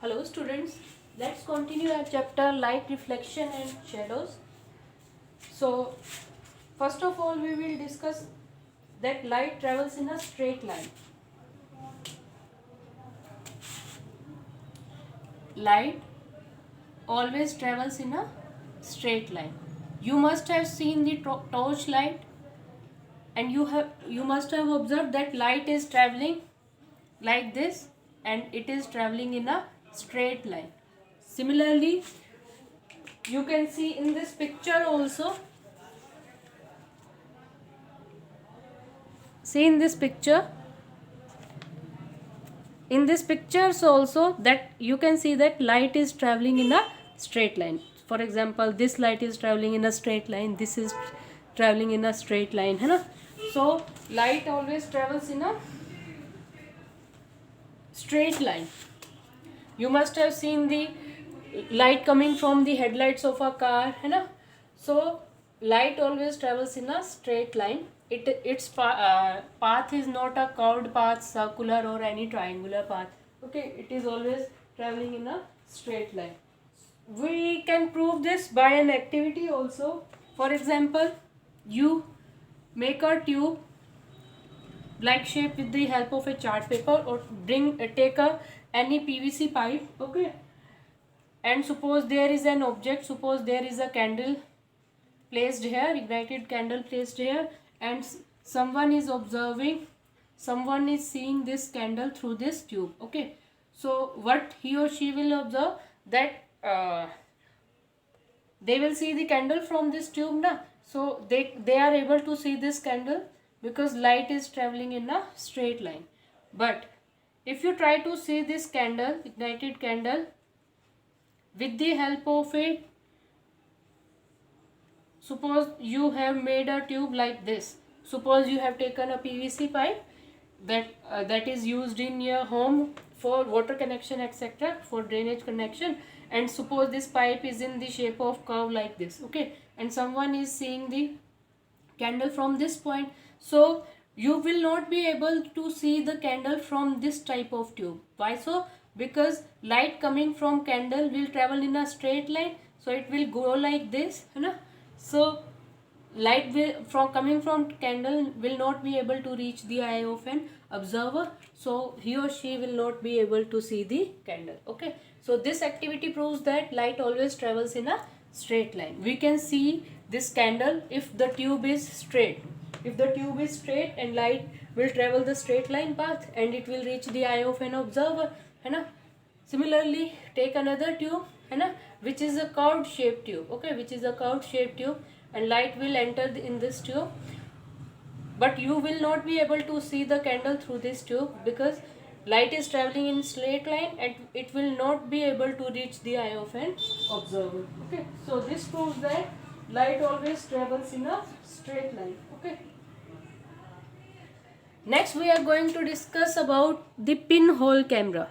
Hello students, let's continue our chapter light reflection and shadows. So first of all we will discuss that light travels in a straight line. Light always travels in a straight line. You must have seen the torch light and you must have observed that light is traveling like this and it is traveling in a straight line. Similarly, you can see in this picture also. See in this pictures also that you can see that light is traveling in a straight line. For example, this light is traveling in a straight line, this is traveling in a straight line, है ना? So light always travels in a straight line. You must have seen the light coming from the headlights of a car, है ना? So light always travels in a straight line. Its path is not a curved path, circular or any triangular path. Okay, it is always traveling in a straight line. We can prove this by an activity also. For example, you make a tube like shape with the help of a chart paper or take any PVC pipe, okay, and suppose there is an object, suppose there is a candle placed here, ignited candle placed here, and someone is observing, someone is seeing this candle through this tube, okay. So what he or she will observe, that they will see the candle from this tube na, so they are able to see this candle because light is traveling in a straight line. But if you try to see this candle, ignited candle, with the help of a, suppose you have made a tube like this, suppose you have taken a PVC pipe that is used in your home for water connection, etc., for drainage connection, and suppose this pipe is in the shape of curve like this, okay, and someone is seeing the candle from this point, so you will not be able to see the candle from this type of tube. Why so? Because light coming from candle will travel in a straight line, so it will go like this, है ना? So light will coming from candle will not be able to reach the eye of an observer, so he or she will not be able to see the candle, okay. So this activity proves that light always travels in a straight line. We can see this candle if the tube is straight. If the tube is straight, and light will travel the straight line path and it will reach the eye of an observer, है ना? Similarly, take another tube, है ना, which is a curved shaped tube, okay, which is a curved shaped tube, and light will enter in this tube, but you will not be able to see the candle through this tube because light is traveling in straight line and it will not be able to reach the eye of an observer, okay. So this proves that light always travels in a straight line, okay. Next we are going to discuss about the pinhole camera.